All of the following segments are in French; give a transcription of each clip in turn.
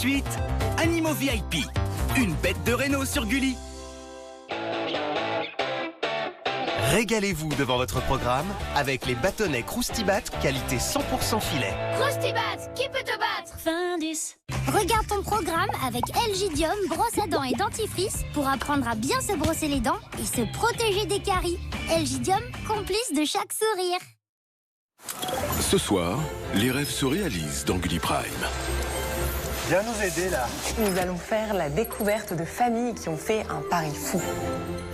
suite, Animaux VIP. Une bête de Renault sur Gulli. Régalez-vous devant votre programme avec les bâtonnets Croustibat qualité 100% filet. Croustibat, qui peut te battre? Fin 10. Regarde ton programme avec Elgidium, brosse à dents et dentifrice pour apprendre à bien se brosser les dents et se protéger des caries. Elgidium, complice de chaque sourire. Ce soir, les rêves se réalisent dans Gulli Prime. Viens nous aider là. Nous allons faire la découverte de familles qui ont fait un pari fou.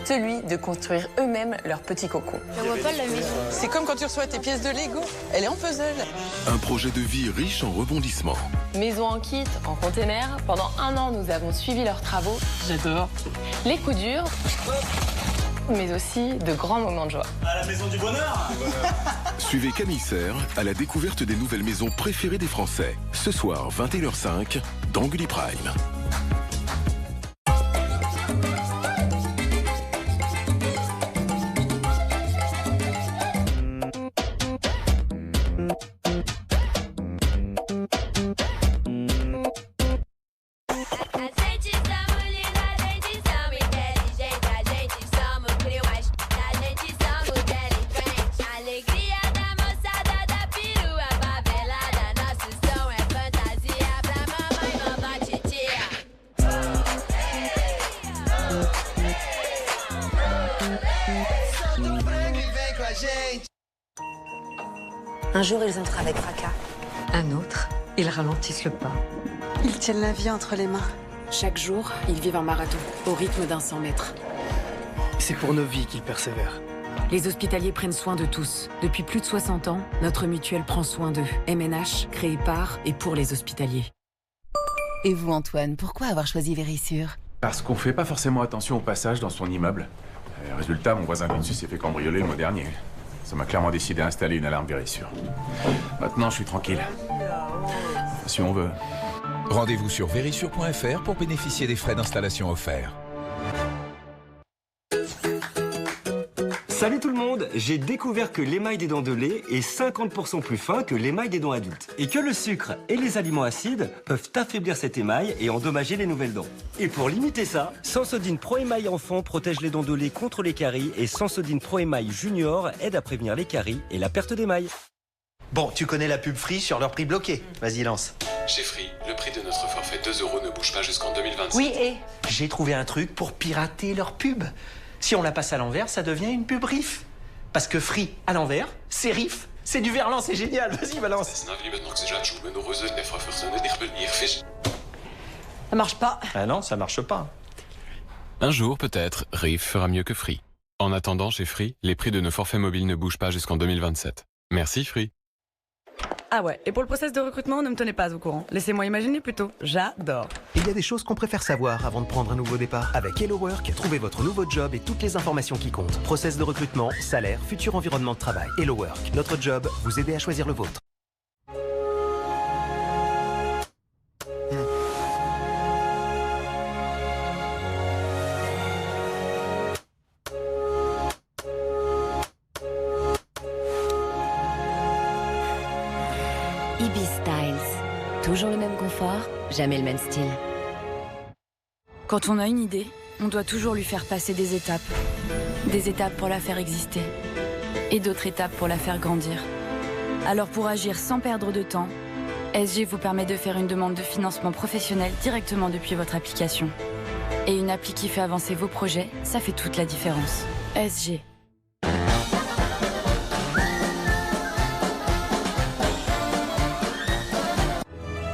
Celui de construire eux-mêmes leur petit cocon. Je vois pas la maison. C'est comme quand tu reçois tes pièces de Lego. Elle est en puzzle. Un projet de vie riche en rebondissements. Maison en kit, en container. Pendant 1 an, nous avons suivi leurs travaux. J'adore. Les coups durs, mais aussi de grands moments de joie. À la maison du bonheur. Suivez Camille Serre à la découverte des nouvelles maisons préférées des Français. Ce soir, 21h05, dans Gulli Prime. Un jour, ils entrent avec fracas. Un autre, ils ralentissent le pas. Ils tiennent la vie entre les mains. Chaque jour, ils vivent un marathon, au rythme d'un 100 mètres. C'est pour nos vies qu'ils persévèrent. Les hospitaliers prennent soin de tous. Depuis plus de 60 ans, notre mutuelle prend soin d'eux. MNH, créé par et pour les hospitaliers. Et vous, Antoine, pourquoi avoir choisi Vérissure? Parce qu'on fait pas forcément attention au passage dans son immeuble. Résultat, mon voisin du dessus s'est fait cambrioler le mois dernier. Ça m'a clairement décidé d'installer une alarme Vérissure. Maintenant, je suis tranquille. Si on veut. Rendez-vous sur vérissure.fr pour bénéficier des frais d'installation offerts. Salut tout le monde, j'ai découvert que l'émail des dents de lait est 50% plus fin que l'émail des dents adultes. Et que le sucre et les aliments acides peuvent affaiblir cet émail et endommager les nouvelles dents. Et pour limiter ça, Sensodyne Pro Émail Enfant protège les dents de lait contre les caries et Sensodyne Pro Émail Junior aide à prévenir les caries et la perte d'émail. Bon, tu connais la pub Free sur leur prix bloqué. Vas-y, lance. Chez Free, le prix de notre forfait 2 € ne bouge pas jusqu'en 2027. Oui, et j'ai trouvé un truc pour pirater leur pub. Si on la passe à l'envers, ça devient une pub RIF. Parce que Free, à l'envers, c'est RIF. C'est du verlan, c'est génial. Vas-y, balance. Ça marche pas. Ah non, ça marche pas. Un jour, peut-être, RIF fera mieux que Free. En attendant, chez Free, les prix de nos forfaits mobiles ne bougent pas jusqu'en 2027. Merci Free. Ah ouais, et pour le process de recrutement, ne me tenez pas au courant. Laissez-moi imaginer plutôt. J'adore. Il y a des choses qu'on préfère savoir avant de prendre un nouveau départ. Avec Hello Work, trouvez votre nouveau job et toutes les informations qui comptent. Process de recrutement, salaire, futur environnement de travail. Hello Work, notre job, vous aider à choisir le vôtre. Ibis Styles. Toujours le même confort, jamais le même style. Quand on a une idée, on doit toujours lui faire passer des étapes. Des étapes pour la faire exister. Et d'autres étapes pour la faire grandir. Alors pour agir sans perdre de temps, SG vous permet de faire une demande de financement professionnel directement depuis votre application. Et une appli qui fait avancer vos projets, ça fait toute la différence. SG.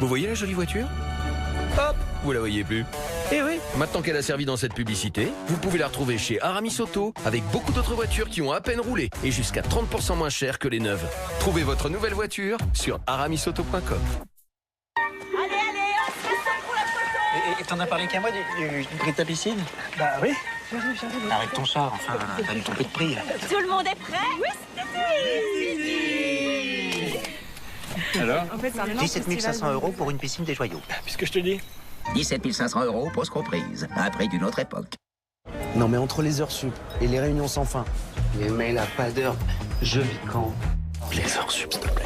Vous voyez la jolie voiture? Hop, vous la voyez plus. Eh oui, maintenant qu'elle a servi dans cette publicité, vous pouvez la retrouver chez Aramis Auto avec beaucoup d'autres voitures qui ont à peine roulé et jusqu'à 30% moins cher que les neuves. Trouvez votre nouvelle voiture sur aramisauto.com. Allez, on se rassemble pour la photo. Et t'en as parlé qu'à moi du prix de ta piscine? Bah oui. J'arrive. Arrête ton char, enfin, t'as dû tromper de prix. Tout le monde est prêt? Oui, Alors En fait, 17 500 € pour une piscine des joyaux. Puisque je te dis. 17 500 €, pause comprise. Un prix d'une autre époque. Non mais entre les heures sup et les réunions sans fin, les mails à pas d'heure, je vis quand? Les heures sup, s'il te plaît.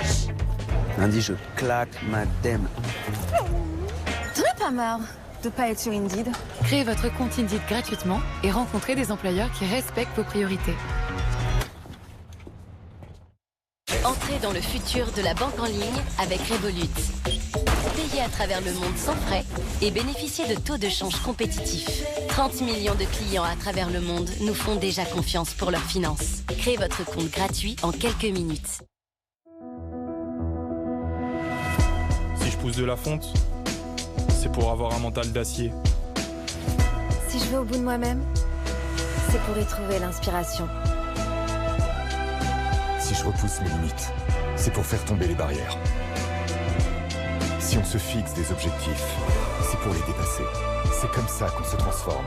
Lundi, je claque ma dème. T'en as ça marre de pas être sur Indeed. Créez votre compte Indeed gratuitement et rencontrez des employeurs qui respectent vos priorités. Entrez dans le futur de la banque en ligne avec Revolut. Payez à travers le monde sans frais et bénéficiez de taux de change compétitifs. 30 millions de clients à travers le monde nous font déjà confiance pour leurs finances. Créez votre compte gratuit en quelques minutes. Si je pousse de la fonte, c'est pour avoir un mental d'acier. Si je vais au bout de moi-même, c'est pour y trouver l'inspiration. Si je repousse mes limites, c'est pour faire tomber les barrières. Si on se fixe des objectifs, c'est pour les dépasser. C'est comme ça qu'on se transforme.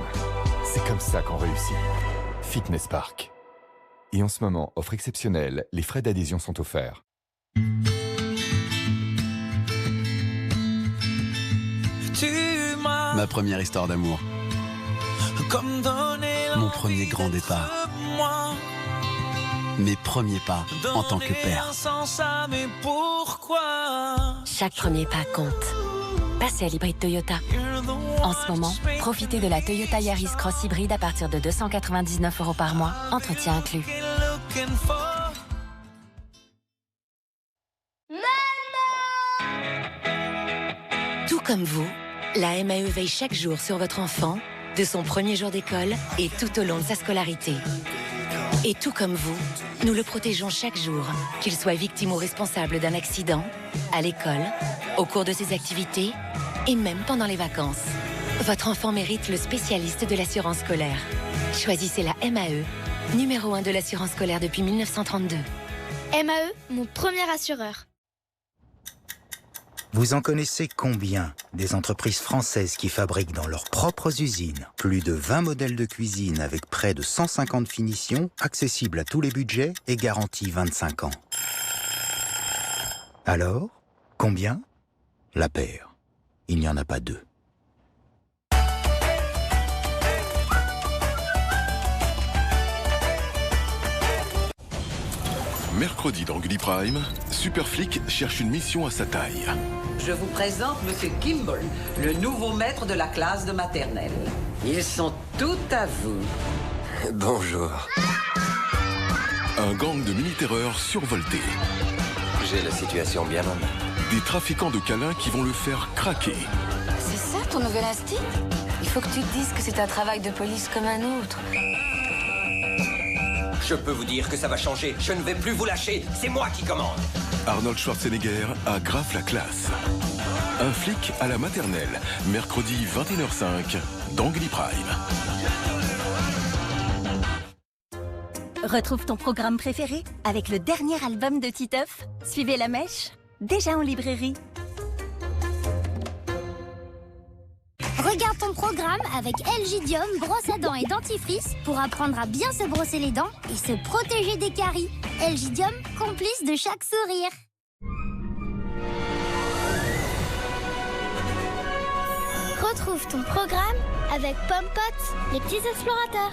C'est comme ça qu'on réussit. Fitness Park. Et en ce moment, offre exceptionnelle, les frais d'adhésion sont offerts. Ma première histoire d'amour. Mon premier grand départ. Mes premiers pas en tant que père. Chaque premier pas compte. Passez à l'hybride Toyota. En ce moment, profitez de la Toyota Yaris Cross hybride à partir de 299 € par mois, entretien inclus. Tout comme vous, la MAE veille chaque jour sur votre enfant, de son premier jour d'école et tout au long de sa scolarité. Et tout comme vous, nous le protégeons chaque jour, qu'il soit victime ou responsable d'un accident, à l'école, au cours de ses activités et même pendant les vacances. Votre enfant mérite le spécialiste de l'assurance scolaire. Choisissez la MAE, numéro 1 de l'assurance scolaire depuis 1932. MAE, mon premier assureur. Vous en connaissez combien des entreprises françaises qui fabriquent dans leurs propres usines plus de 20 modèles de cuisine avec près de 150 finitions, accessibles à tous les budgets et garantis 25 ans. Alors, combien? La paire. Il n'y en a pas deux. Mercredi dans Gulli Prime, Superflic cherche une mission à sa taille. Je vous présente Monsieur Kimball, le nouveau maître de la classe de maternelle. Ils sont tout à vous. Bonjour. Un gang de mini-terreurs survolté. J'ai la situation bien en main. Des trafiquants de câlins qui vont le faire craquer. C'est ça ton nouvel instinct? Il faut que tu te dises que c'est un travail de police comme un autre. Je peux vous dire que ça va changer. Je ne vais plus vous lâcher. C'est moi qui commande. Arnold Schwarzenegger a grave la classe. Un flic à la maternelle. Mercredi 21h05 dans Gulli Prime. Retrouve ton programme préféré avec le dernier album de Titeuf. Suivez la mèche, déjà en librairie. Regarde ton programme avec Elgidium, brosse à dents et dentifrice pour apprendre à bien se brosser les dents et se protéger des caries. Elgidium, complice de chaque sourire. Retrouve ton programme avec Pompot, les petits explorateurs.